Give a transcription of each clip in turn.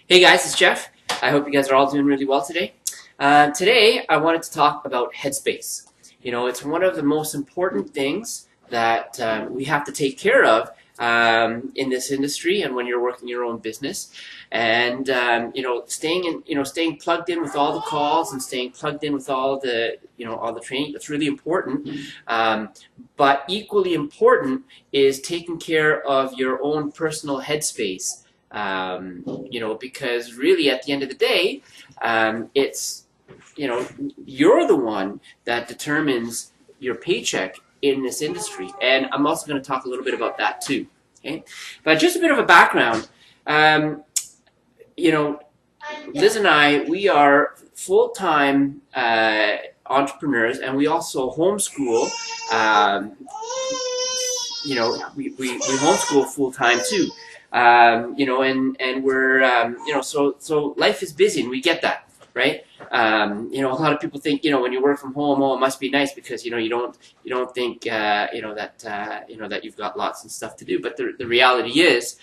Hey guys, it's Jeff. I hope you guys are all doing really well today. Today, I wanted to talk about headspace. You know, it's one of the most important things that we have to take care of in this industry and when you're working your own business. And staying plugged in with all the calls and staying plugged in with all the all the training. That's really important. But equally important is taking care of your own personal headspace. Because really at the end of the day, it's, you're the one that determines your paycheck in this industry. And I'm also going to talk a little bit about that too. Okay. But just a bit of a background, Liz and I, we are full-time entrepreneurs, and we also homeschool. We homeschool full-time too. And we're, so life is busy, and we get that, right? A lot of people think, when you work from home, oh, it must be nice because, you don't think, that you've got lots of stuff to do. But the reality is,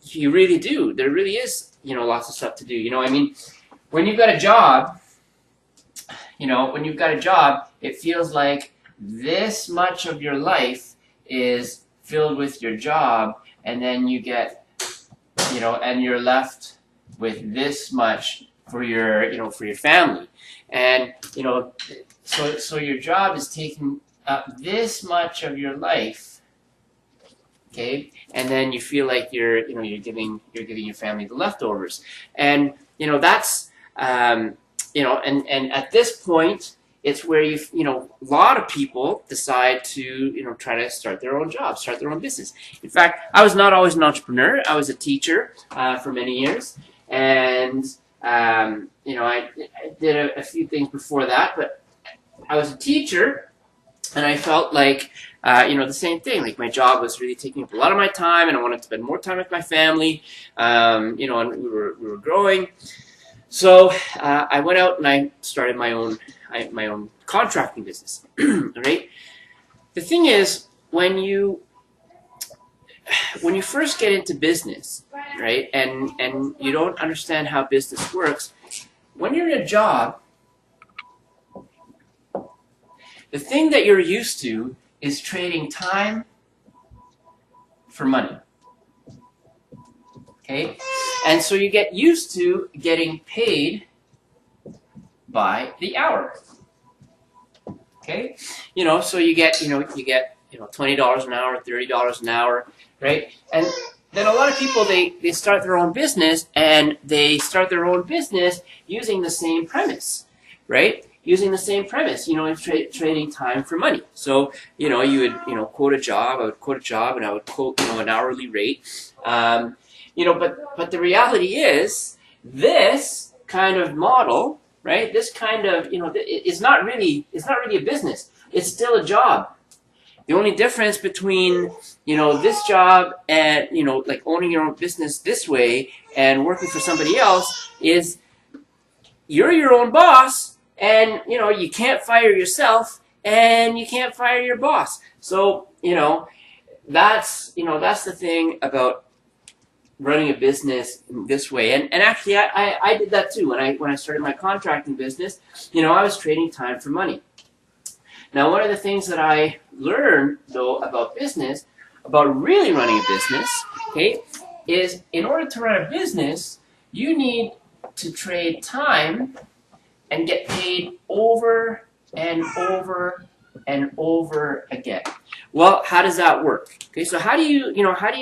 you really do. There really is, lots of stuff to do. When you've got a job, it feels like this much of your life is filled with your job, and then you get, and you're left with this much for your, for your family, and so your job is taking up this much of your life, okay, and then you feel like you're giving your family the leftovers, and that's and at this point, it's where a lot of people decide to, try to start their own job, start their own business. In fact, I was not always an entrepreneur. I was a teacher for many years, and I did a few things before that. But I was a teacher, and I felt like the same thing. Like my job was really taking up a lot of my time, and I wanted to spend more time with my family. And we were growing. So I went out and I started my own contracting business. Right? The thing is, when you first get into business, right, and you don't understand how business works, when you're in a job, the thing that you're used to is trading time for money. Okay? And so you get used to getting paid by the hour. Okay? So you get, $20 an hour, $30 an hour, right? And then a lot of people, they start their own business, and they start their own business using the same premise, right? Using the same premise, trading time for money. So, you would, quote a job, I would quote a job, and I would quote, an hourly rate. But the reality is, this kind of model, right? This kind of, it's not really a business. It's still a job. The only difference between, this job and, like owning your own business this way and working for somebody else is you're your own boss, and, you can't fire yourself, and you can't fire your boss. So, that's the thing about running a business this way, and actually I did that too when I started my contracting business. I was trading time for money. Now, one of the things that I learned though about business, about really running a business, okay, is in order to run a business, you need to trade time and get paid over and over and over again. Well, how does that work? Okay, so how do you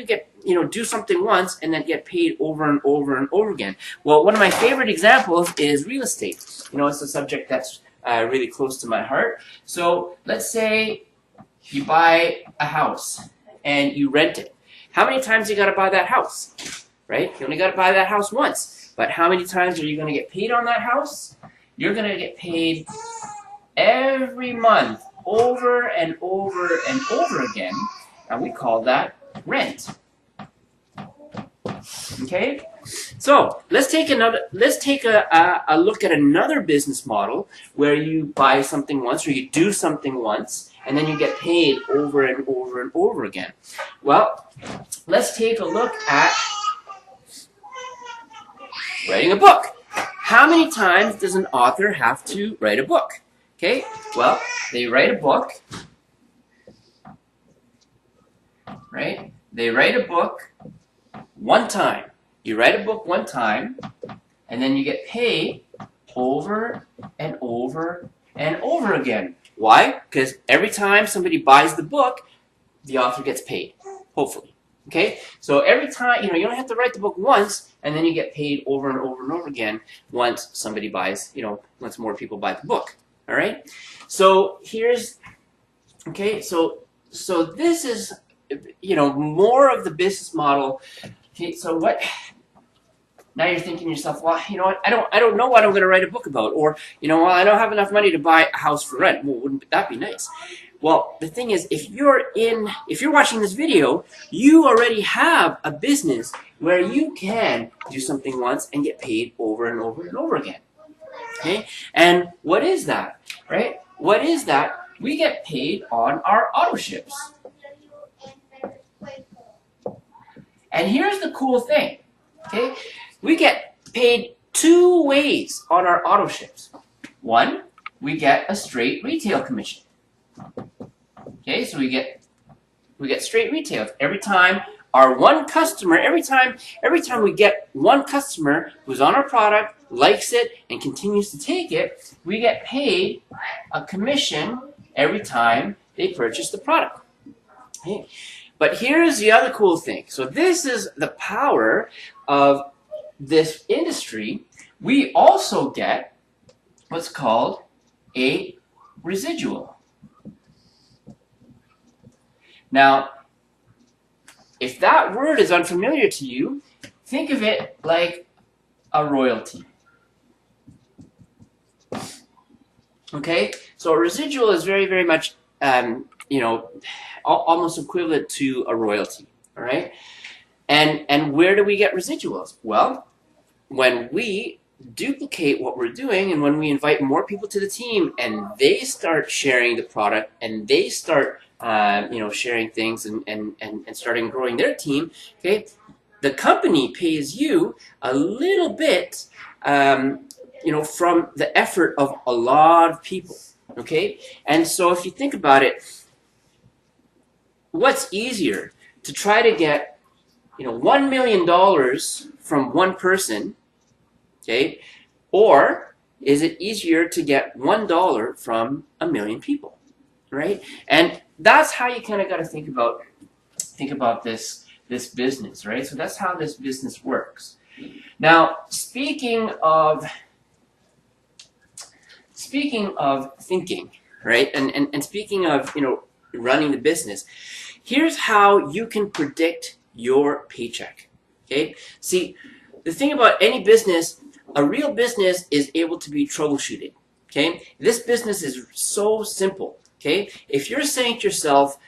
get, do something once and then get paid over and over and over again? Well, one of my favorite examples is real estate. It's a subject that's really close to my heart. So let's say you buy a house and you rent it. How many times you got to buy that house? Right? You only got to buy that house once. But how many times are you going to get paid on that house? You're going to get paid every month, over and over and over again, and we call that rent. Okay, so let's take a look at another business model where you buy something once, or you do something once, and then you get paid over and over and over again. Well, let's take a look at writing a book. How many times does an author have to write a book? Okay, well, they write a book, right? They write a book one time. You write a book one time, and then you get paid over and over and over again. Why? Because every time somebody buys the book, the author gets paid, hopefully. Okay? So every time, you don't have to write the book once, and then you get paid over and over and over again once somebody buys, once more people buy the book. All right? So here's, okay, so this is, more of the business model. Okay, so what, now you're thinking to yourself, well, what, I don't know what I'm going to write a book about, or, well, I don't have enough money to buy a house for rent. Well, wouldn't that be nice? Well, the thing is, if you're watching this video, you already have a business where you can do something once and get paid over and over and over again. Okay? And what is that? Right? What is that? We get paid on our auto ships. And here's the cool thing. Okay? We get paid two ways on our auto ships. One, we get a straight retail commission. Okay, so we get straight retail. Every time our one customer, every time we get one customer who's on our product, likes it, and continues to take it, we get paid a commission every time they purchase the product. Okay. But here's the other cool thing. So this is the power of this industry. We also get what's called a residual. Now, if that word is unfamiliar to you, think of it like a royalty. Okay? So a residual is very, very much, almost equivalent to a royalty. All right? And where do we get residuals? Well, when we duplicate what we're doing and when we invite more people to the team and they start sharing the product and they start sharing things and starting growing their team, okay, the company pays you a little bit, from the effort of a lot of people, okay? And so if you think about it, what's easier, to try to get, $1 million from one person, okay, or is it easier to get $1 from a million people, right? And that's how you kind of got to think about this business, right? So that's how this business works. Now, speaking of thinking, right? And speaking of, running the business, here's how you can predict your paycheck. Okay? See, the thing about any business, a real business is able to be troubleshooted. Okay? This business is so simple. Okay? If you're saying to yourself,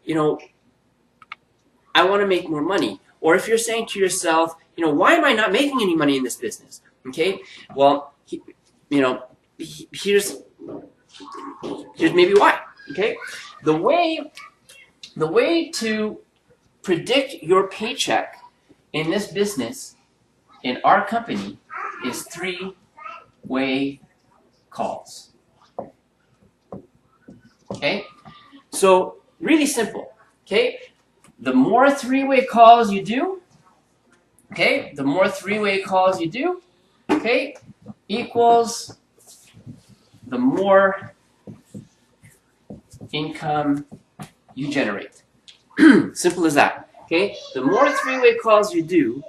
I want to make more money, or if you're saying to yourself, why am I not making any money in this business? Okay? Well, here's maybe why. Okay? The way to predict your paycheck in this business, in our company, is three-way calls. Okay? So, really simple. Okay? The more three-way calls you do, okay, okay, equals the more income you generate. Simple as that. Okay? The more three-way calls you do,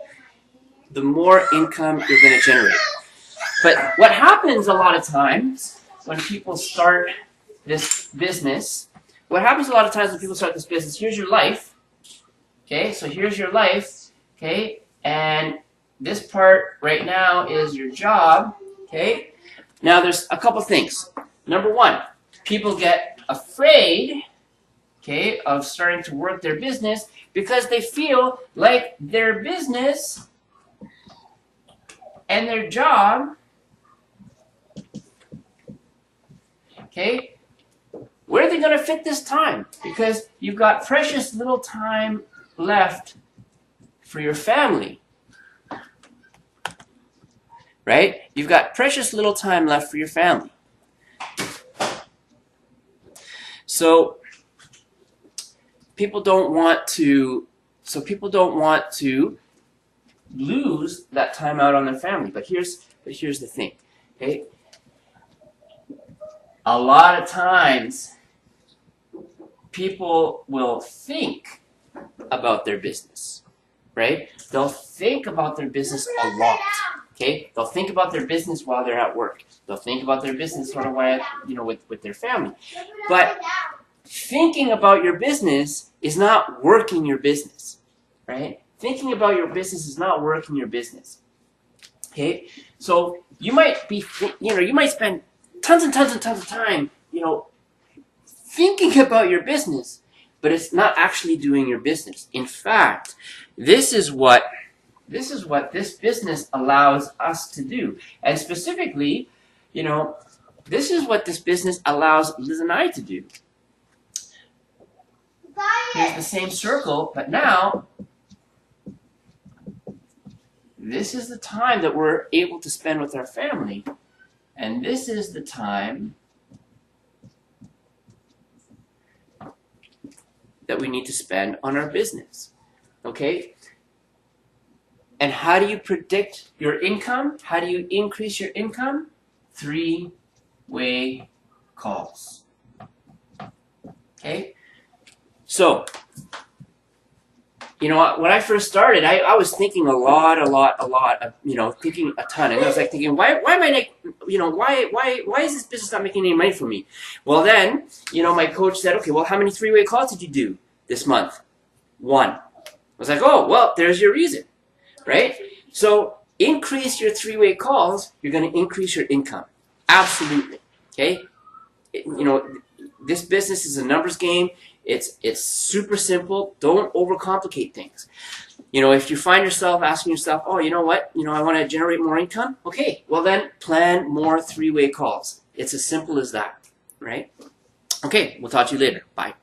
the more income you're going to generate. But what happens a lot of times when people start this business, here's your life. Okay? So here's your life. Okay? And this part right now is your job. Okay? Now there's a couple things. Number one, people get afraid, okay, of starting to work their business because they feel like their business and their job, okay, where are they going to fit this time? Because you've got precious little time left for your family. right? You've got precious little time left for your family. So people don't want to lose that time out on their family. But here's the thing, okay? A lot of times people will think about their business, right? They'll think about their business a lot. Okay, they'll think about their business while they're at work. They'll think about their business sort of while, with their family. But thinking about your business is not working your business, right? Thinking about your business is not working your business. Okay, so you might spend tons and tons and tons of time, thinking about your business, but it's not actually doing your business. In fact, this is what this business allows us to do. And specifically, this is what this business allows Liz and I to do. Here's the same circle, but now this is the time that we're able to spend with our family. And this is the time that we need to spend on our business. Okay? And how do you predict your income? How do you increase your income? 3-way calls. Okay? So, when I first started, I was thinking a lot, thinking a ton. And I was like thinking, why am I why is this business not making any money for me? Well then, my coach said, okay, well, how many 3-way calls did you do this month? 1. I was like, oh, well, there's your reason. Right? So increase your 3-way calls, you're going to increase your income. Absolutely. Okay? This business is a numbers game. It's super simple. Don't overcomplicate things. If you find yourself asking yourself, oh, you know what? I want to generate more income. Okay, well then plan more 3-way calls. It's as simple as that. Right? Okay, we'll talk to you later. Bye.